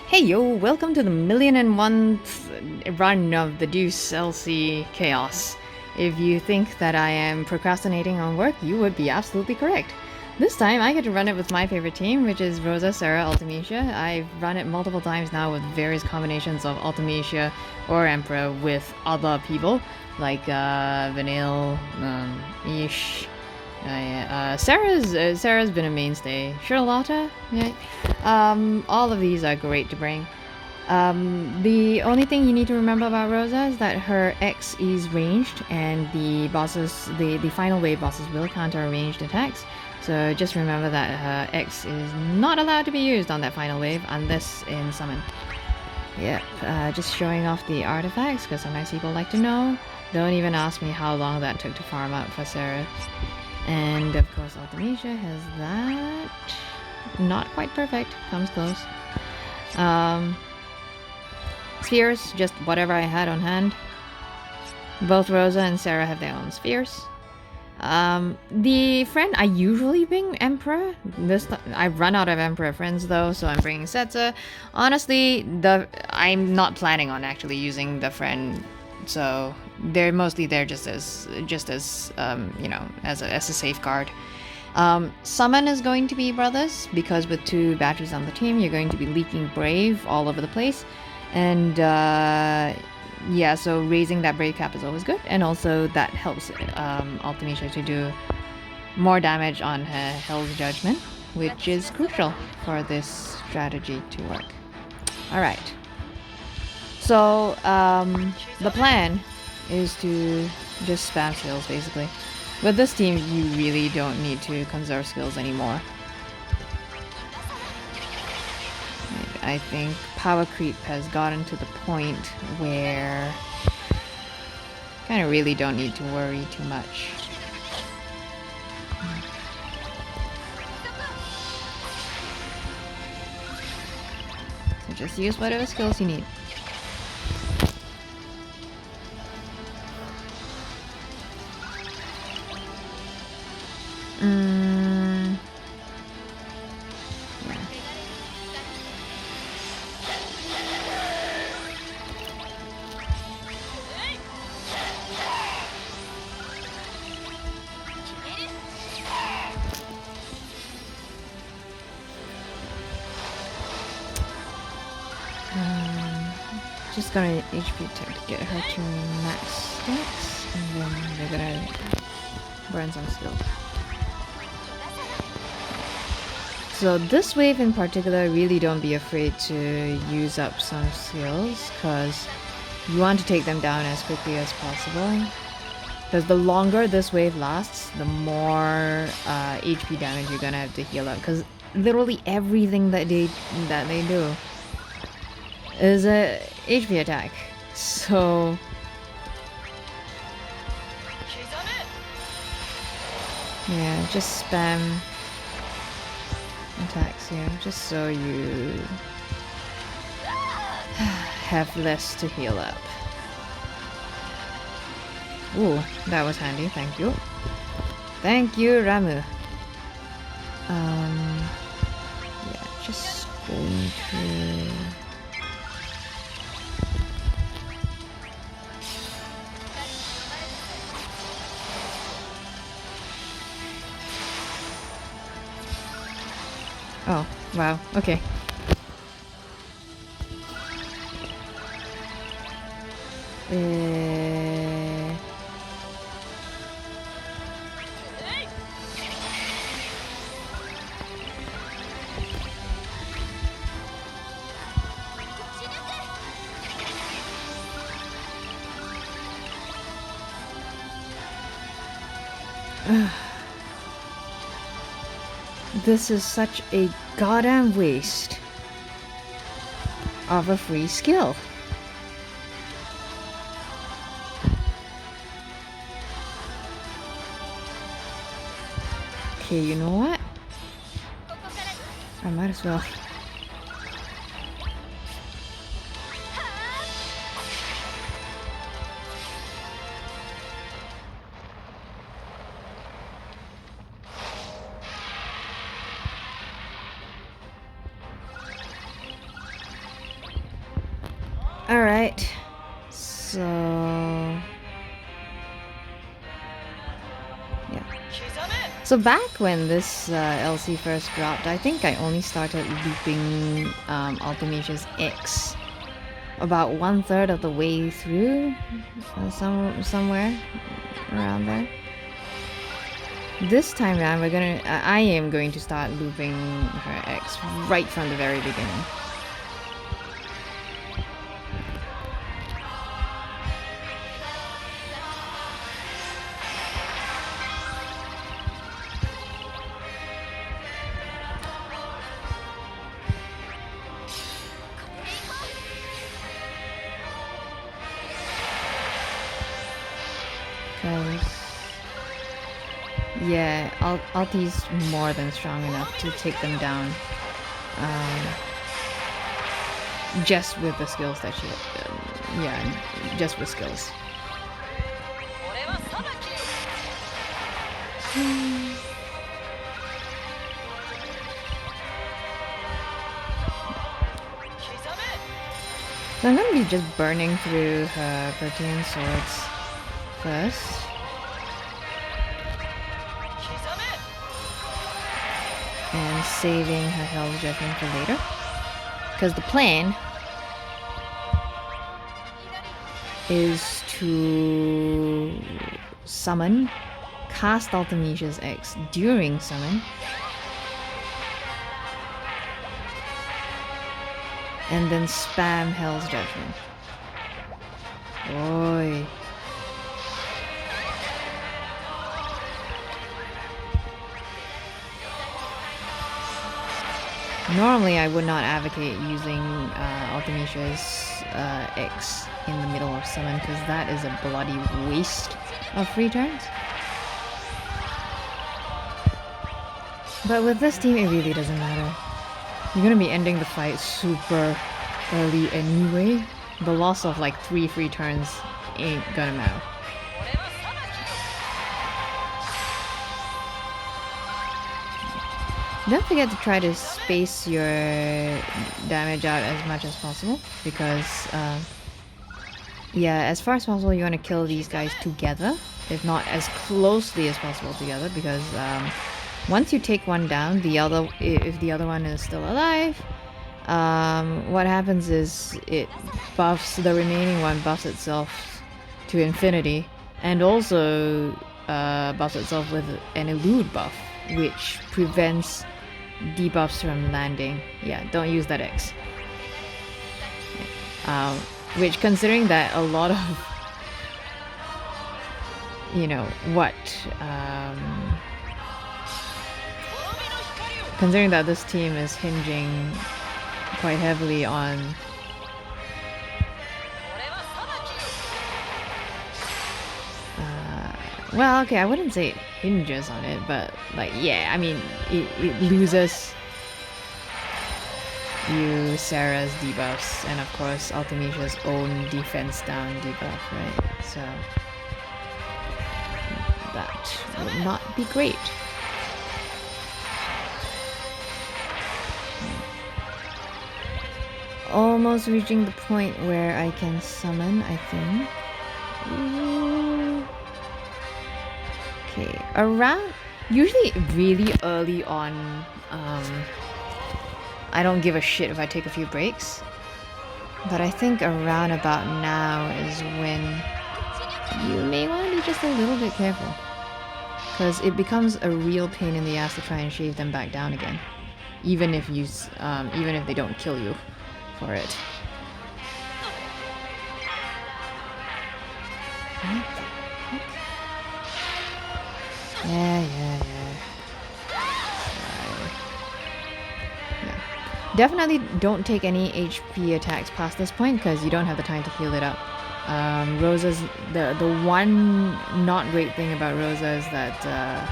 Hey yo, welcome to the 1,000,001th run of the Deuce LC Chaos. If you think that I am procrastinating on work, you would be absolutely correct. This time I get to run it with my favorite team, which is Rosa, Serah, Ultimecia. I've run it multiple times now with various combinations of Ultimecia or Emperor with other people, like Vanille, Ish. Serah's been a mainstay. Charlotta, yeah. All of these are great to bring. The only thing you need to remember about Rosa is that her X is ranged, and the final wave bosses will counter ranged attacks. So just remember that her X is not allowed to be used on that final wave unless in summon. Yep, just showing off the artifacts because sometimes people like to know. Don't even ask me how long that took to farm out for Serah. And of course Ultimecia has that. Not quite perfect, comes close. Spheres, just whatever I had on hand. Both Rosa and Serah have their own spheres. The friend I usually bring Emperor. I've run out of Emperor friends though, so I'm bringing Setsa. Honestly, I'm not planning on actually using the friend, so they're mostly there just as you know, as a safeguard. Summon is going to be brothers because with 2 batteries on the team, you're going to be leaking Brave all over the place, and yeah, so raising that Brave cap is always good, and also that helps Ultimecia to do more damage on her Hell's Judgment, which is crucial for this strategy to work. Alright. So, the plan is to just spam skills, basically. With this team, you really don't need to conserve skills anymore. I think power creep has gotten to the point where kind of really don't need to worry too much. So just use whatever skills you need. Just gonna HP tech to get her to max stats, and then we're gonna burn some skills. So this wave in particular, really don't be afraid to use up some skills, because you want to take them down as quickly as possible. Because the longer this wave lasts, the more HP damage you're gonna have to heal up. Because literally everything that they do is a HP attack. So yeah, just spam attacks here, just so you have less to heal up. Ooh, that was handy, thank you. Thank you, Ramu. Yeah, just going to... Oh, wow, okay. This is such a goddamn waste of a free skill. Okay, you know what? I might as well. Alright. So... yeah. So back when this LC first dropped, I think I only started looping Ultimecia's X about 1/3 of the way through, somewhere around there. This time around, I am going to start looping her X right from the very beginning. Yeah, Ulti's more than strong enough to take them down. Just with the skills that she... yeah, just with skills. So I'm gonna be just burning through her Protean swords first. And saving her Hell's Judgment for later. Because the plan is to summon, cast Ultimecia's X during summon, and then spam Hell's Judgment. Oi. Normally I would not advocate using Ultimecia's X in the middle of summon, because that is a bloody waste of free turns. But with this team it really doesn't matter. You're gonna be ending the fight super early anyway. The loss of like 3 free turns ain't gonna matter. Don't forget to try to space your damage out as much as possible, because yeah, as far as possible you want to kill these guys together, if not as closely as possible together, because once you take one down, if the other one is still alive, what happens is it buffs, the remaining one buffs itself to infinity, and also buffs itself with an elude buff, which prevents debuffs from landing. Yeah, don't use that X. Which, considering that a lot of, you know, considering that this team is hinging quite heavily on well, okay, I wouldn't say it hinges on it, but like, yeah, I mean, it loses you Serah's debuffs, and of course Ultimecia's own defense down debuff, right? So that would not be great. Almost reaching the point where I can summon, I think. Okay, around, usually really early on, I don't give a shit if I take a few breaks, but I think around about now is when you may want to be just a little bit careful, because it becomes a real pain in the ass to try and shave them back down again, even if they don't kill you for it. What the heck? Yeah. Definitely don't take any HP attacks past this point, because you don't have the time to heal it up. Rosa's the one not great thing about Rosa is that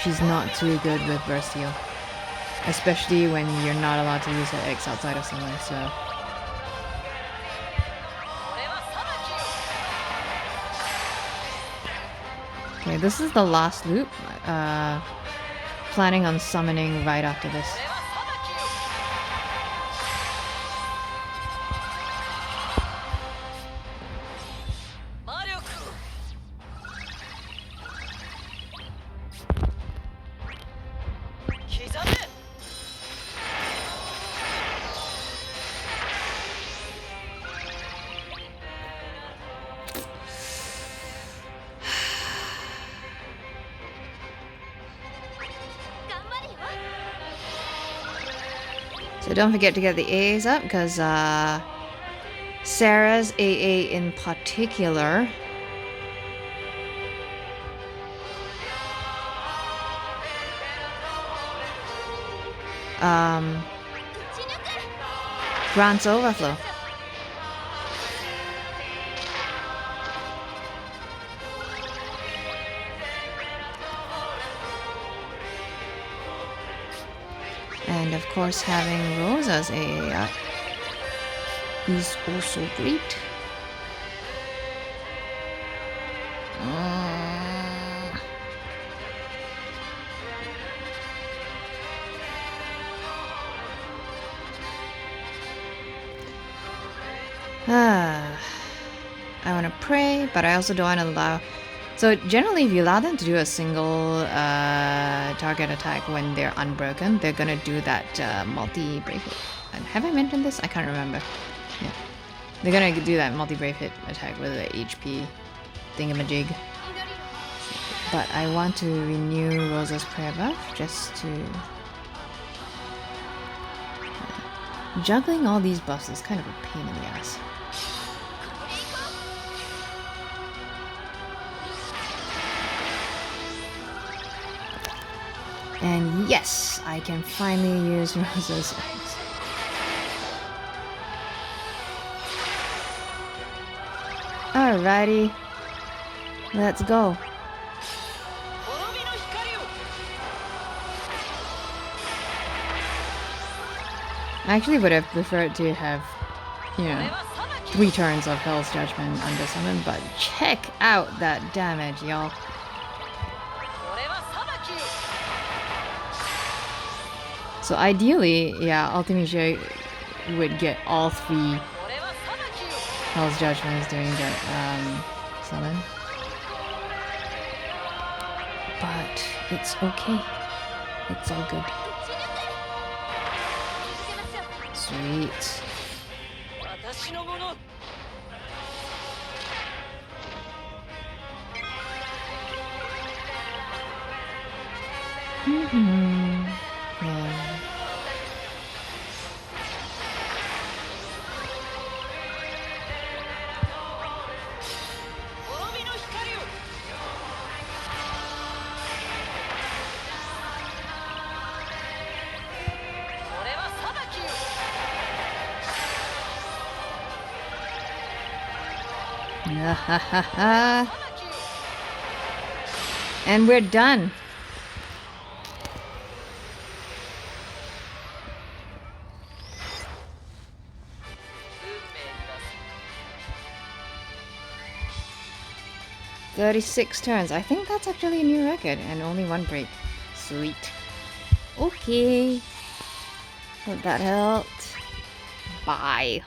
she's not too good with burst heal, especially when you're not allowed to use her X outside of summon. So okay, this is the last loop. Planning on summoning right after this. So don't forget to get the AAs up, because Serah's AA in particular grants overflow. And of course, having Rosa's AA up is also great. I want to pray, but I also don't want to allow... So generally, if you allow them to do a single target attack when they're unbroken, they're gonna do that multi-brave hit. And have I mentioned this? I can't remember. Yeah. They're gonna do that multi-brave hit attack with the HP thingamajig. But I want to renew Rosa's prayer buff just to... Juggling all these buffs is kind of a pain in the ass. And yes, I can finally use Rosa's eggs. Alrighty, let's go. I actually would have preferred to have, you know, 3 turns of Hell's Judgment under summon, but check out that damage, y'all. So ideally, yeah, Ultimecia would get all 3 Hell's Judgments during the summon. But it's okay. It's all good. Sweet. Yeah. And we're done. "36 turns. I think that's actually a new record, and only 1 break. Sweet. Okay. Hope that helped. Bye.